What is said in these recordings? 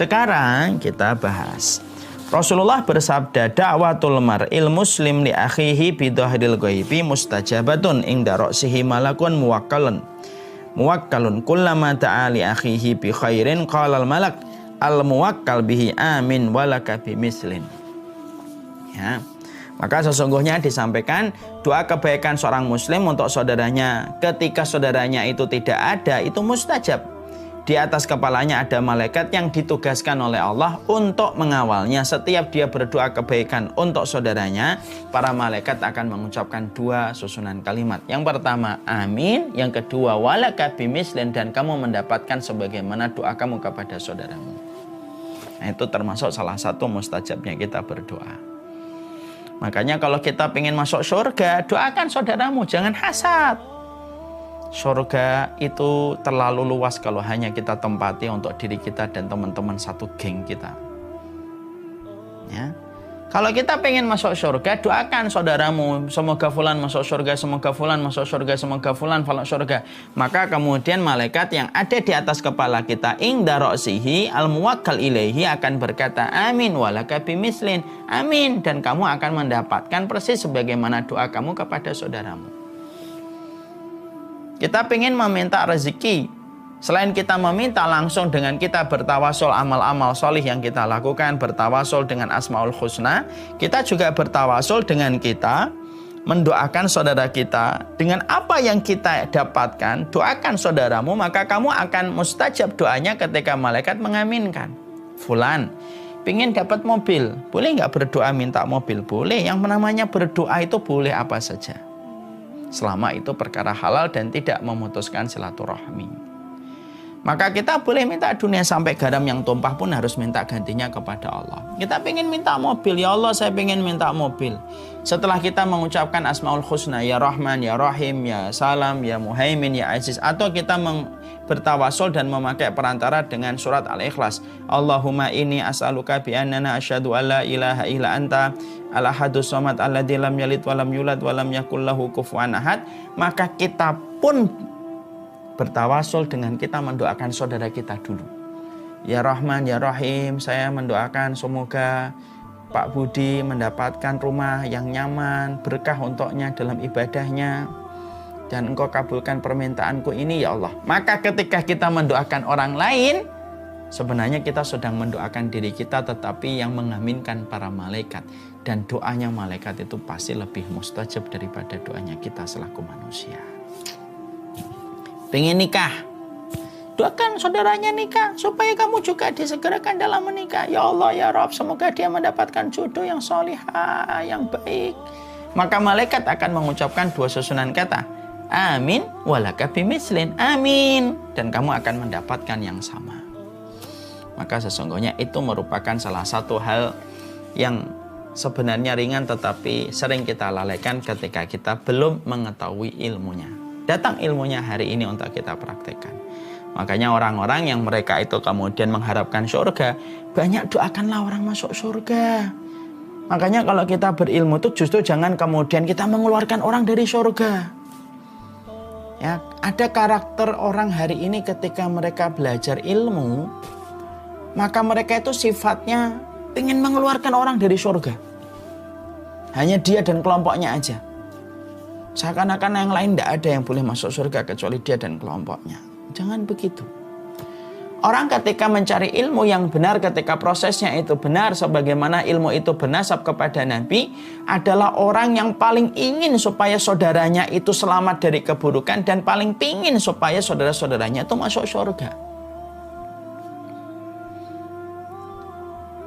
Sekarang kita bahas. Rasulullah bersabda, da'watul mar'il muslim li akhihi bidhahril ghaibi mustajabatun inda ra'sihi malakun muwakkalun kullama da'a li akhihi bi khairin qala al malak al muwakkal bihi amin walaka bimislin. Ya. Maka sesungguhnya disampaikan doa kebaikan seorang muslim untuk saudaranya ketika saudaranya itu tidak ada, itu mustajab. Di atas kepalanya ada malaikat yang ditugaskan oleh Allah untuk mengawalnya. Setiap dia berdoa kebaikan untuk saudaranya, para malaikat akan mengucapkan dua susunan kalimat. Yang pertama, amin. Yang kedua, walaka bimislin, dan kamu mendapatkan sebagaimana doa kamu kepada saudaramu. Nah, itu termasuk salah satu mustajabnya kita berdoa. Makanya kalau kita ingin masuk surga, doakan saudaramu, jangan hasad. Surga itu terlalu luas kalau hanya kita tempati untuk diri kita dan teman-teman satu geng kita. Ya. Kalau kita pengen masuk surga, doakan saudaramu, semoga fulan masuk surga, semoga fulan masuk surga, semoga fulan masuk surga. Maka kemudian malaikat yang ada di atas kepala kita, inda ra'sihi al-muwakkal ilaihi, akan berkata amin walaka bimislin, amin, dan kamu akan mendapatkan persis sebagaimana doa kamu kepada saudaramu. Kita ingin meminta rezeki. Selain kita meminta langsung dengan kita bertawasul amal-amal solih yang kita lakukan, bertawasul dengan Asmaul Husna, kita juga bertawasul dengan kita mendoakan saudara kita. Dengan apa yang kita dapatkan, doakan saudaramu, maka kamu akan mustajab doanya ketika malaikat mengaminkan. Fulan, pengen dapat mobil, boleh nggak berdoa minta mobil? Boleh. Yang namanya berdoa itu boleh apa saja, selama itu perkara halal dan tidak memutuskan silaturahmi. Maka kita boleh minta dunia, sampai garam yang tumpah pun harus minta gantinya kepada Allah. Kita pengen minta mobil, ya Allah saya pengen minta mobil. Setelah kita mengucapkan Asmaul Husna, ya Rahman, ya Rahim, ya Salam, ya Muhaimin, ya Aziz, atau kita bertawasul dan memakai perantara dengan surat Al-Ikhlas. Allahumma inni as'aluka bi annana asyhadu alla ilaha illa anta al-ahadus samad alladzi lam yalid wa lam yulad wa lam yakul lahu kufuwan ahad. Maka kita pun bertawasul dengan kita mendoakan saudara kita dulu. Ya Rahman, ya Rahim, saya mendoakan semoga Pak Budi mendapatkan rumah yang nyaman, berkah untuknya dalam ibadahnya, dan Engkau kabulkan permintaanku ini ya Allah. Maka ketika kita mendoakan orang lain, sebenarnya kita sedang mendoakan diri kita, tetapi yang mengaminkan para malaikat. Dan doanya malaikat itu pasti lebih mustajab daripada doanya kita selaku manusia. Pengen nikah, doakan saudaranya nikah supaya kamu juga disegerakan dalam menikah. Ya Allah, ya Rabb, semoga dia mendapatkan jodoh yang solihah, yang baik. Maka malaikat akan mengucapkan dua susunan kata, amin walaka bimislin, amin, dan kamu akan mendapatkan yang sama. Maka sesungguhnya itu merupakan salah satu hal yang sebenarnya ringan tetapi sering kita lalaikan ketika kita belum mengetahui ilmunya. Datang ilmunya hari ini untuk kita praktekkan. Makanya orang-orang yang mereka itu kemudian mengharapkan surga, banyak doakanlah orang masuk surga. Makanya kalau kita berilmu itu justru jangan kemudian kita mengeluarkan orang dari surga. Ya, ada karakter orang hari ini ketika mereka belajar ilmu, maka mereka itu sifatnya ingin mengeluarkan orang dari surga. Hanya dia dan kelompoknya aja. Seakan-akan yang lain tidak ada yang boleh masuk surga kecuali dia dan kelompoknya. Jangan begitu. Orang ketika mencari ilmu yang benar, ketika prosesnya itu benar, sebagaimana ilmu itu bernasab kepada Nabi, adalah orang yang paling ingin supaya saudaranya itu selamat dari keburukan dan paling pingin supaya saudara-saudaranya itu masuk surga.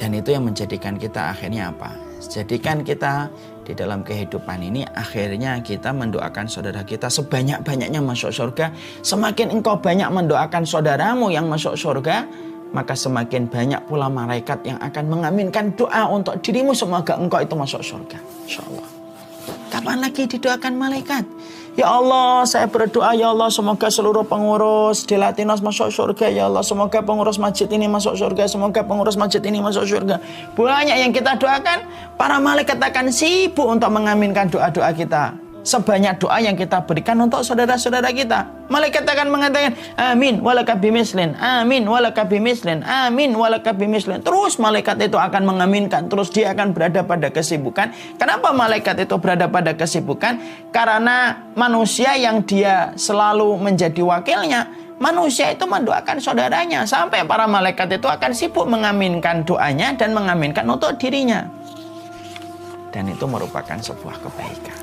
Dan itu yang menjadikan kita akhirnya apa? Jadikan kita di dalam kehidupan ini akhirnya kita mendoakan saudara kita sebanyak-banyaknya masuk surga. Semakin engkau banyak mendoakan saudaramu yang masuk surga, maka semakin banyak pula malaikat yang akan mengaminkan doa untuk dirimu semoga engkau itu masuk surga. InsyaAllah. Kapan lagi didoakan malaikat? Ya Allah, saya berdoa ya Allah semoga seluruh pengurus di Latinos masuk surga. Ya Allah, semoga pengurus masjid ini masuk surga. Semoga pengurus masjid ini masuk surga. Banyak yang kita doakan, para malaikat akan sibuk untuk mengaminkan doa-doa kita. Sebanyak doa yang kita berikan untuk saudara-saudara kita, Malaikat akan mengatakan, amin walaka bimislin, amin walaka bimislin, amin walaka bimislin. Terus malaikat itu akan mengaminkan, terus dia akan berada pada kesibukan. Kenapa malaikat itu berada pada kesibukan? Karena manusia yang dia selalu menjadi wakilnya, manusia itu mendoakan saudaranya. Sampai para malaikat itu akan sibuk mengaminkan doanya dan mengaminkan untuk dirinya. Dan itu merupakan sebuah kebaikan.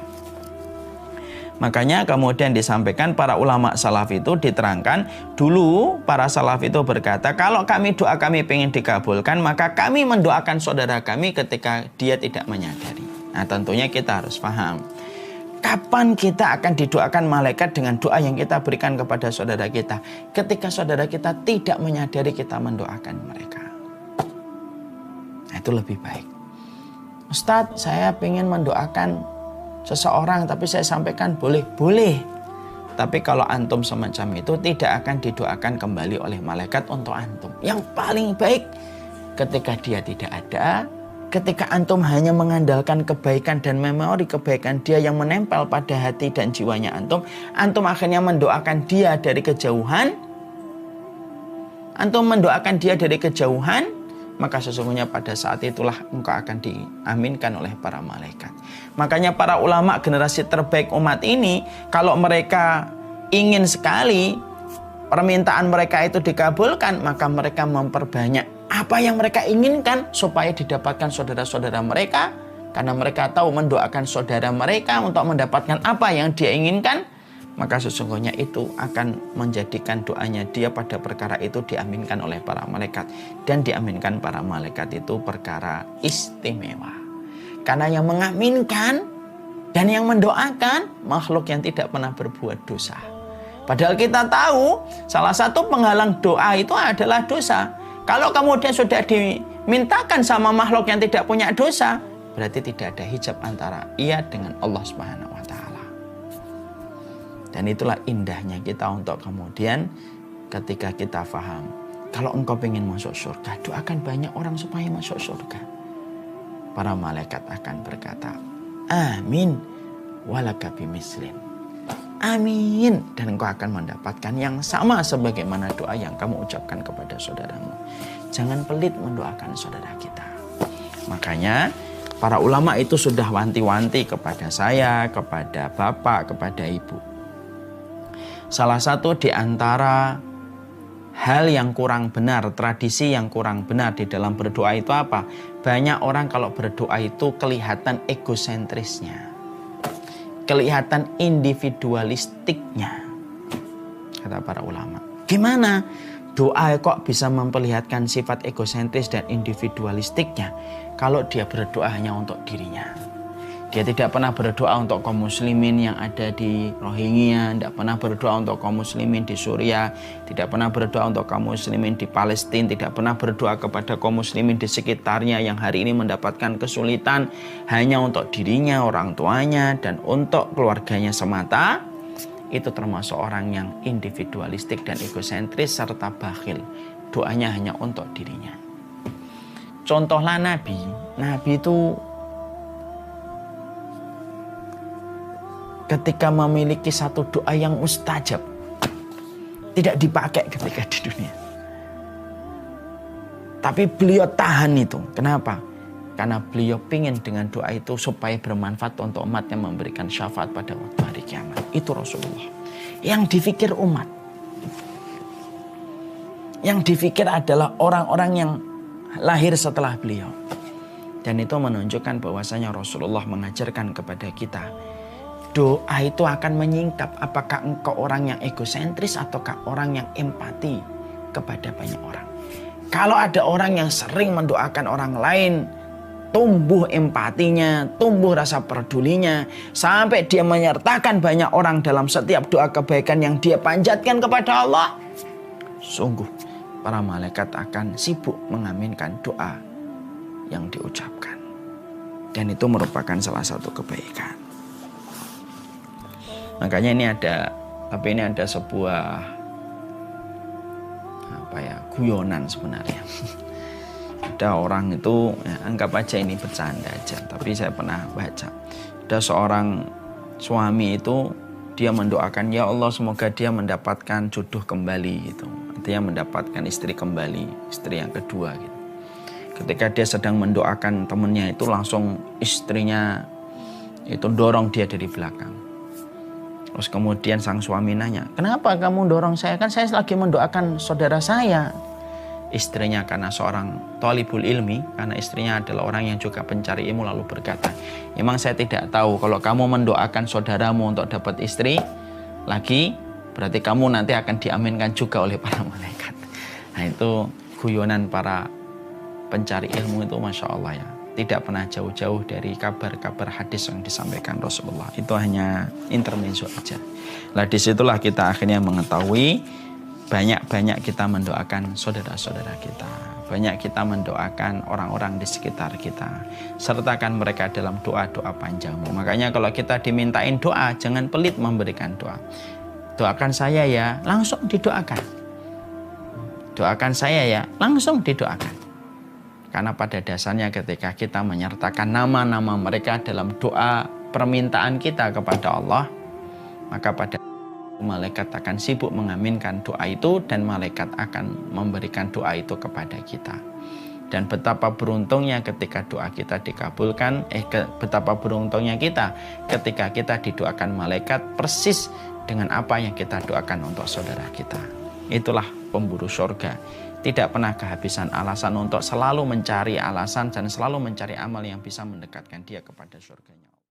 Makanya kemudian disampaikan para ulama salaf itu diterangkan, dulu para salaf itu berkata, kalau doa kami ingin dikabulkan, maka kami mendoakan saudara kami ketika dia tidak menyadari. Nah, tentunya kita harus paham, kapan kita akan didoakan malaikat dengan doa yang kita berikan kepada saudara kita? Ketika saudara kita tidak menyadari kita mendoakan mereka. Nah, itu lebih baik. Ustadz, saya ingin mendoakan seseorang, tapi saya sampaikan boleh. Tapi kalau antum semacam itu tidak akan didoakan kembali oleh malaikat untuk antum. Yang paling baik ketika dia tidak ada, ketika antum hanya mengandalkan kebaikan dan memori kebaikan dia yang menempel pada hati dan jiwanya antum akhirnya mendoakan dia dari kejauhan. Maka sesungguhnya pada saat itulah engkau akan diaminkan oleh para malaikat. Makanya para ulama generasi terbaik umat ini, kalau mereka ingin sekali permintaan mereka itu dikabulkan, maka mereka memperbanyak apa yang mereka inginkan supaya didapatkan saudara-saudara mereka. Karena mereka tahu mendoakan saudara mereka untuk mendapatkan apa yang dia inginkan, maka sesungguhnya itu akan menjadikan doanya dia pada perkara itu diaminkan oleh para malaikat. Dan diaminkan para malaikat itu perkara istimewa. Karena yang mengaminkan dan yang mendoakan makhluk yang tidak pernah berbuat dosa. Padahal kita tahu salah satu penghalang doa itu adalah dosa. Kalau kemudian sudah dimintakan sama makhluk yang tidak punya dosa, berarti tidak ada hijab antara ia dengan Allah Subhanahu wa Ta'ala. Dan itulah indahnya kita untuk kemudian ketika kita faham, kalau engkau ingin masuk surga, doakan banyak orang supaya masuk surga. Para malaikat akan berkata, amin walaka bimislin. Amin. Dan engkau akan mendapatkan yang sama sebagaimana doa yang kamu ucapkan kepada saudaramu. Jangan pelit mendoakan saudara kita. Makanya para ulama itu sudah wanti-wanti kepada saya, kepada bapak, kepada ibu. Salah satu di antara hal yang kurang benar, tradisi yang kurang benar di dalam berdoa itu apa? Banyak orang kalau berdoa itu kelihatan egosentrisnya, kelihatan individualistiknya, kata para ulama. Gimana? Doa kok bisa memperlihatkan sifat egosentris dan individualistiknya kalau dia berdoa hanya untuk dirinya. Dia tidak pernah berdoa untuk kaum muslimin yang ada di Rohingya, tidak pernah berdoa untuk kaum muslimin di Suriah, tidak pernah berdoa untuk kaum muslimin di Palestina, tidak pernah berdoa kepada kaum muslimin di sekitarnya yang hari ini mendapatkan kesulitan, hanya untuk dirinya, orang tuanya, dan untuk keluarganya semata. Itu termasuk orang yang individualistik dan egosentris serta bakhil. Doanya hanya untuk dirinya. Contohlah Nabi itu ketika memiliki satu doa yang mustajab, tidak dipakai ketika di dunia. Tapi beliau tahan itu. Kenapa? Karena beliau ingin dengan doa itu supaya bermanfaat untuk umat yang memberikan syafaat pada waktu hari kiamat. Itu Rasulullah. Yang dipikir umat. Yang dipikir adalah orang-orang yang lahir setelah beliau. Dan itu menunjukkan bahwasanya Rasulullah mengajarkan kepada kita, doa itu akan menyingkap apakah engkau orang yang egosentris ataukah orang yang empati kepada banyak orang. Kalau ada orang yang sering mendoakan orang lain, tumbuh empatinya, tumbuh rasa pedulinya, sampai dia menyertakan banyak orang dalam setiap doa kebaikan yang dia panjatkan kepada Allah, sungguh para malaikat akan sibuk mengaminkan doa yang diucapkan. Dan itu merupakan salah satu kebaikan. Makanya ini ada sebuah guyonan sebenarnya. Ada orang itu, anggap aja ini bercanda aja, tapi saya pernah baca. Ada seorang suami itu dia mendoakan, ya Allah semoga dia mendapatkan jodoh kembali gitu. Dia mendapatkan istri kembali, istri yang kedua gitu. Ketika dia sedang mendoakan temannya itu, langsung istrinya itu dorong dia dari belakang. Terus kemudian sang suami nanya, kenapa kamu dorong saya? Kan saya lagi mendoakan saudara saya. Istrinya karena seorang thalibul ilmi, karena istrinya adalah orang yang juga pencari ilmu, lalu berkata, memang saya tidak tahu kalau kamu mendoakan saudaramu untuk dapat istri lagi, berarti kamu nanti akan diaminkan juga oleh para malaikat. Nah itu guyonan para pencari ilmu itu, Masya Allah ya, tidak pernah jauh-jauh dari kabar-kabar hadis yang disampaikan Rasulullah. Itu hanya intermezzo aja. Nah disitulah kita akhirnya mengetahui banyak-banyak kita mendoakan saudara-saudara kita, banyak kita mendoakan orang-orang di sekitar kita, sertakan mereka dalam doa-doa panjangmu. Makanya kalau kita dimintain doa, jangan pelit memberikan doa. Doakan saya ya, langsung didoakan. Doakan saya ya, langsung didoakan. Karena pada dasarnya ketika kita menyertakan nama-nama mereka dalam doa permintaan kita kepada Allah, maka pada malaikat akan sibuk mengaminkan doa itu, dan malaikat akan memberikan doa itu kepada kita. Dan betapa beruntungnya ketika doa kita dikabulkan, betapa beruntungnya kita ketika kita didoakan malaikat persis dengan apa yang kita doakan untuk saudara kita. Itulah pemburu surga. Tidak pernah kehabisan alasan untuk selalu mencari alasan dan selalu mencari amal yang bisa mendekatkan dia kepada surganya.